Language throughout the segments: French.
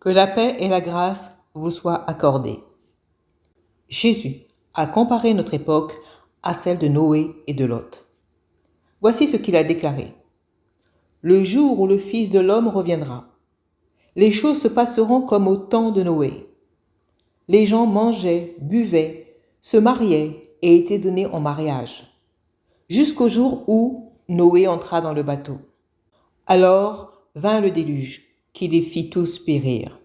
Que la paix et la grâce vous soient accordées. Jésus a comparé notre époque à celle de Noé et de Lot. Voici ce qu'il a déclaré. Le jour où le Fils de l'homme reviendra, les choses se passeront comme au temps de Noé. Les gens mangeaient, buvaient, se mariaient et étaient donnés en mariage, jusqu'au jour où Noé entra dans le bateau. Alors vint le déluge, qui les fit tous périr.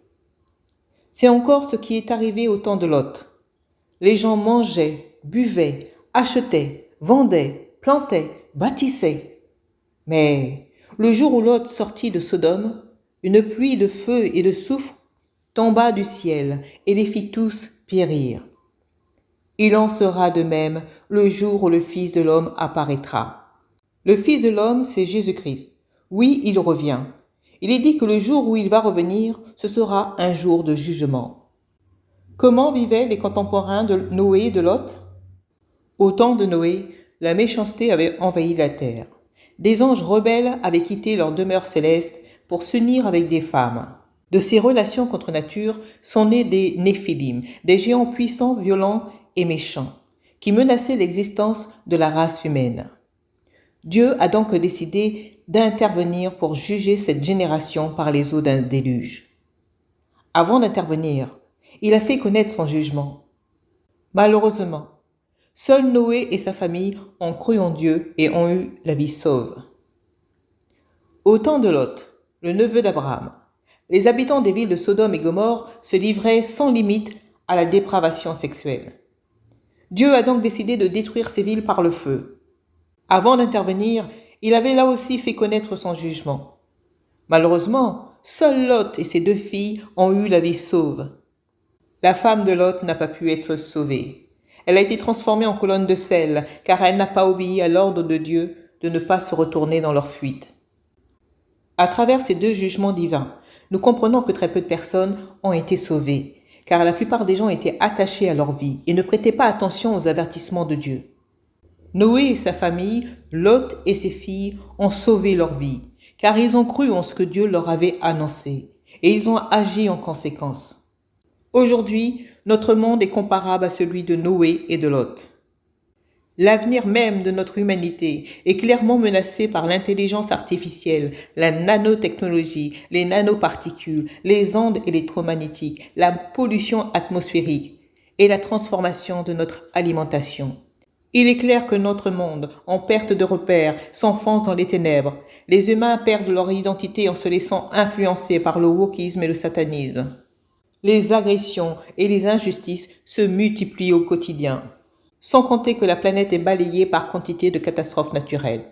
C'est encore ce qui est arrivé au temps de Lot. Les gens mangeaient, buvaient, achetaient, vendaient, plantaient, bâtissaient. Mais le jour où Lot sortit de Sodome, une pluie de feu et de soufre tomba du ciel et les fit tous périr. Il en sera de même le jour où le Fils de l'homme apparaîtra. Le Fils de l'homme, c'est Jésus-Christ. Oui, il revient. Il est dit que le jour où il va revenir, ce sera un jour de jugement. Comment vivaient les contemporains de Noé et de Lot? Au temps de Noé, la méchanceté avait envahi la terre. Des anges rebelles avaient quitté leur demeure céleste pour s'unir avec des femmes. De ces relations contre nature sont nés des Néphilim, des géants puissants, violents et méchants, qui menaçaient l'existence de la race humaine. Dieu a donc décidé d'intervenir pour juger cette génération par les eaux d'un déluge. Avant d'intervenir, il a fait connaître son jugement. Malheureusement, seul Noé et sa famille ont cru en Dieu et ont eu la vie sauve. Au temps de Lot, le neveu d'Abraham, les habitants des villes de Sodome et Gomorrhe se livraient sans limite à la dépravation sexuelle. Dieu a donc décidé de détruire ces villes par le feu. Avant d'intervenir, il avait là aussi fait connaître son jugement. Malheureusement, seul Lot et ses 2 filles ont eu la vie sauve. La femme de Lot n'a pas pu être sauvée. Elle a été transformée en colonne de sel, car elle n'a pas obéi à l'ordre de Dieu de ne pas se retourner dans leur fuite. À travers ces 2 jugements divins, nous comprenons que très peu de personnes ont été sauvées, car la plupart des gens étaient attachés à leur vie et ne prêtaient pas attention aux avertissements de Dieu. Noé et sa famille, Lot et ses filles ont sauvé leur vie, car ils ont cru en ce que Dieu leur avait annoncé, et ils ont agi en conséquence. Aujourd'hui, notre monde est comparable à celui de Noé et de Lot. L'avenir même de notre humanité est clairement menacé par l'intelligence artificielle, la nanotechnologie, les nanoparticules, les ondes électromagnétiques, la pollution atmosphérique et la transformation de notre alimentation. Il est clair que notre monde, en perte de repères, s'enfonce dans les ténèbres. Les humains perdent leur identité en se laissant influencer par le wokisme et le satanisme. Les agressions et les injustices se multiplient au quotidien, sans compter que la planète est balayée par quantité de catastrophes naturelles.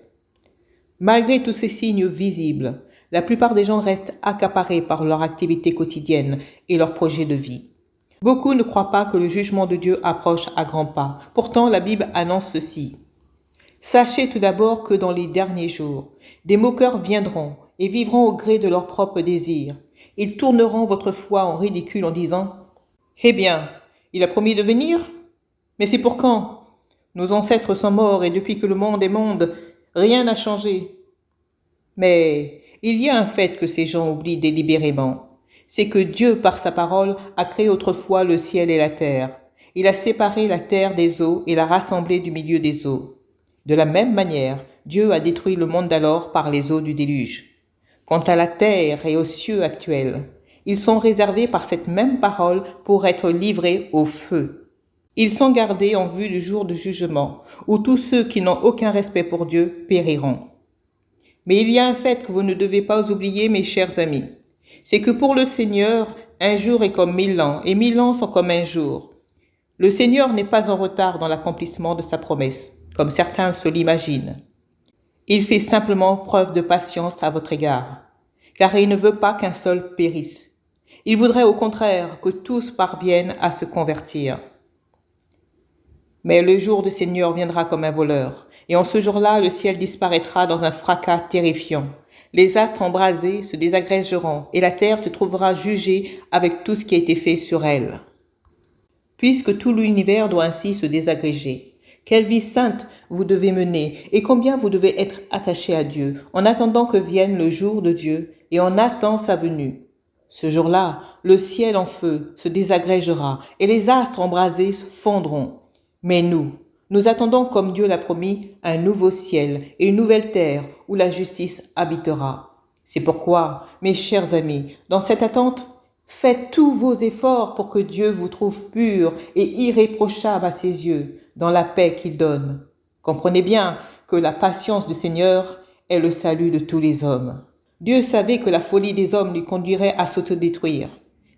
Malgré tous ces signes visibles, la plupart des gens restent accaparés par leur activité quotidienne et leurs projets de vie. Beaucoup ne croient pas que le jugement de Dieu approche à grands pas. Pourtant, la Bible annonce ceci. Sachez tout d'abord que dans les derniers jours, des moqueurs viendront et vivront au gré de leurs propres désirs. Ils tourneront votre foi en ridicule en disant « Eh bien, il a promis de venir ? Mais c'est pour quand ? Nos ancêtres sont morts et depuis que le monde est monde, rien n'a changé. » Mais il y a un fait que ces gens oublient délibérément. C'est que Dieu, par sa parole, a créé autrefois le ciel et la terre. Il a séparé la terre des eaux et l'a rassemblée du milieu des eaux. De la même manière, Dieu a détruit le monde d'alors par les eaux du déluge. Quant à la terre et aux cieux actuels, ils sont réservés par cette même parole pour être livrés au feu. Ils sont gardés en vue du jour du jugement, où tous ceux qui n'ont aucun respect pour Dieu périront. Mais il y a un fait que vous ne devez pas oublier, mes chers amis. C'est que pour le Seigneur, un jour est comme 1000 ans, et 1000 ans sont comme un jour. Le Seigneur n'est pas en retard dans l'accomplissement de sa promesse, comme certains se l'imaginent. Il fait simplement preuve de patience à votre égard, car il ne veut pas qu'un seul périsse. Il voudrait au contraire que tous parviennent à se convertir. Mais le jour du Seigneur viendra comme un voleur, et en ce jour-là, le ciel disparaîtra dans un fracas terrifiant. Les astres embrasés se désagrégeront et la terre se trouvera jugée avec tout ce qui a été fait sur elle. Puisque tout l'univers doit ainsi se désagréger, quelle vie sainte vous devez mener et combien vous devez être attaché à Dieu en attendant que vienne le jour de Dieu et en attendant sa venue. Ce jour-là, le ciel en feu se désagrégera et les astres embrasés fondront. Mais nous attendons comme Dieu l'a promis un nouveau ciel et une nouvelle terre où la justice habitera. C'est pourquoi, mes chers amis, dans cette attente, faites tous vos efforts pour que Dieu vous trouve pur et irréprochable à ses yeux, dans la paix qu'il donne. Comprenez bien que la patience du Seigneur est le salut de tous les hommes. Dieu savait que la folie des hommes lui conduirait à s'autodétruire.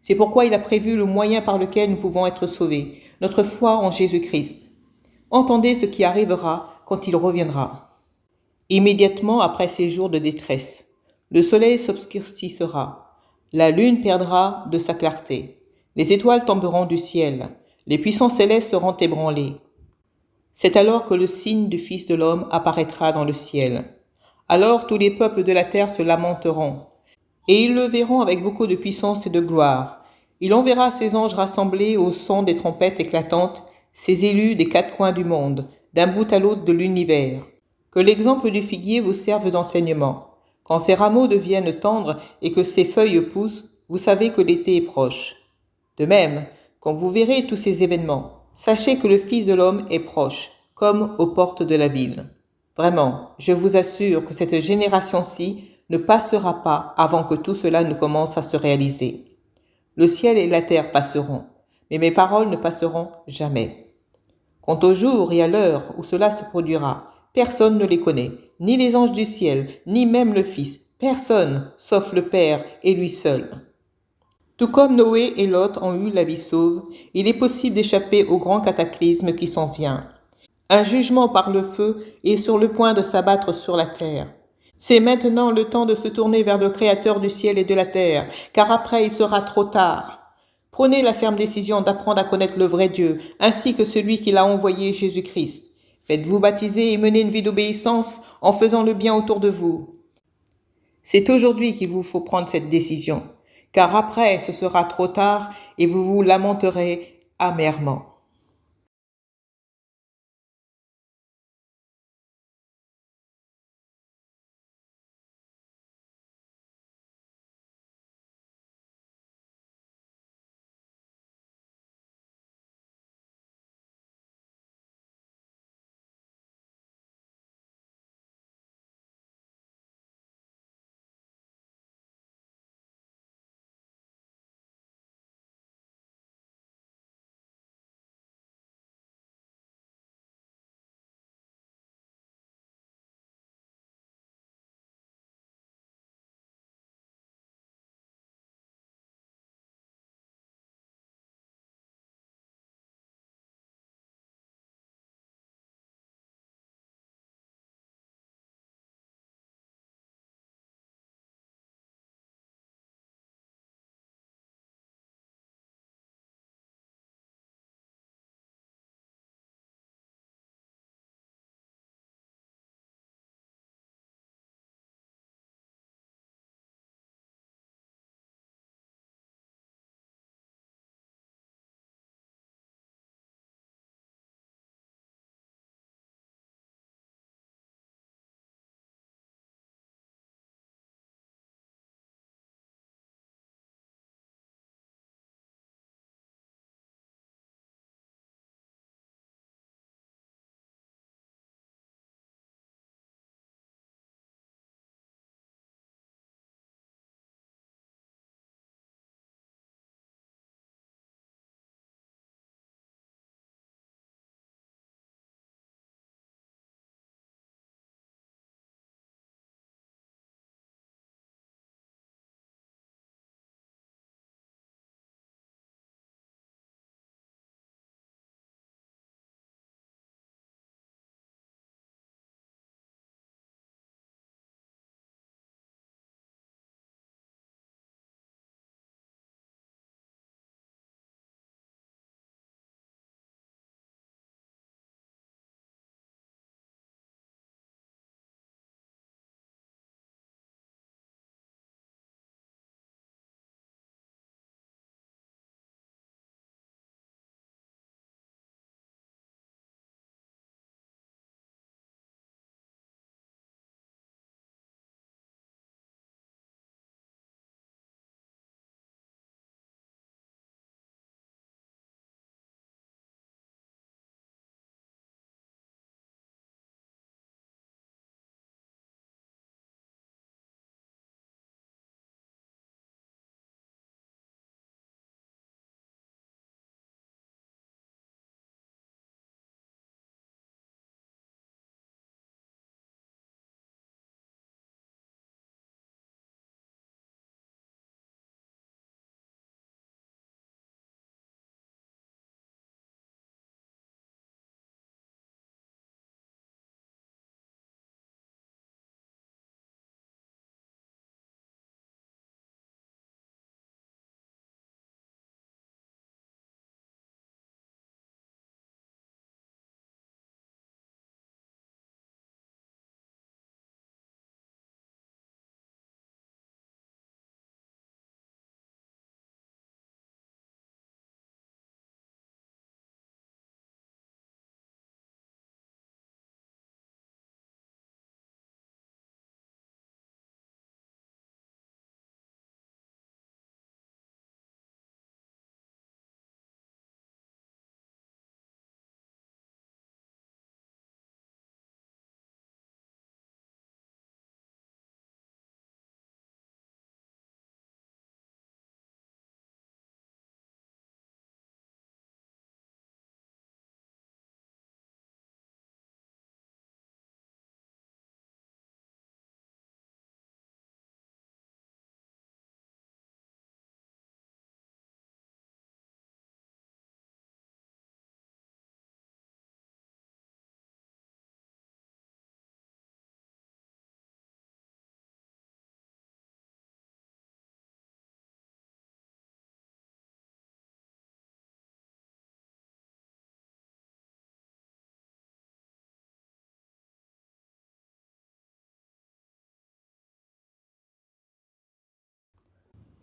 C'est pourquoi il a prévu le moyen par lequel nous pouvons être sauvés, notre foi en Jésus-Christ. Entendez ce qui arrivera quand il reviendra. Immédiatement après ces jours de détresse, le soleil s'obscurcira, la lune perdra de sa clarté, les étoiles tomberont du ciel, les puissances célestes seront ébranlées. C'est alors que le signe du Fils de l'homme apparaîtra dans le ciel. Alors tous les peuples de la terre se lamenteront, et ils le verront avec beaucoup de puissance et de gloire. Il enverra ses anges rassemblés au son des trompettes éclatantes, ses élus des quatre coins du monde, d'un bout à l'autre de l'univers. Que l'exemple du figuier vous serve d'enseignement. Quand ses rameaux deviennent tendres et que ses feuilles poussent, vous savez que l'été est proche. De même, quand vous verrez tous ces événements, sachez que le Fils de l'homme est proche, comme aux portes de la ville. Vraiment, je vous assure que cette génération-ci ne passera pas avant que tout cela ne commence à se réaliser. Le ciel et la terre passeront, mais mes paroles ne passeront jamais. Quant au jour et à l'heure où cela se produira, personne ne les connaît, ni les anges du ciel, ni même le Fils, personne, sauf le Père et lui seul. Tout comme Noé et Lot ont eu la vie sauve, il est possible d'échapper au grand cataclysme qui s'en vient. Un jugement par le feu est sur le point de s'abattre sur la terre. C'est maintenant le temps de se tourner vers le Créateur du ciel et de la terre, car après il sera trop tard. Prenez la ferme décision d'apprendre à connaître le vrai Dieu, ainsi que celui qui l'a envoyé, Jésus-Christ. Faites-vous baptiser et menez une vie d'obéissance en faisant le bien autour de vous. C'est aujourd'hui qu'il vous faut prendre cette décision, car après ce sera trop tard et vous vous lamenterez amèrement.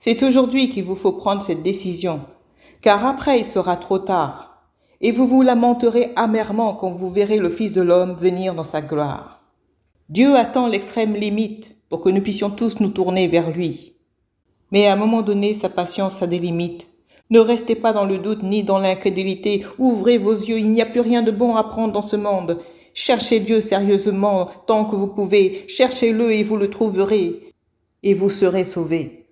C'est aujourd'hui qu'il vous faut prendre cette décision, car après il sera trop tard, et vous vous lamenterez amèrement quand vous verrez le Fils de l'homme venir dans sa gloire. Dieu attend l'extrême limite pour que nous puissions tous nous tourner vers lui. Mais à un moment donné, sa patience a des limites. Ne restez pas dans le doute ni dans l'incrédulité. Ouvrez vos yeux, il n'y a plus rien de bon à prendre dans ce monde. Cherchez Dieu sérieusement tant que vous pouvez. Cherchez-le et vous le trouverez. Et vous serez sauvés.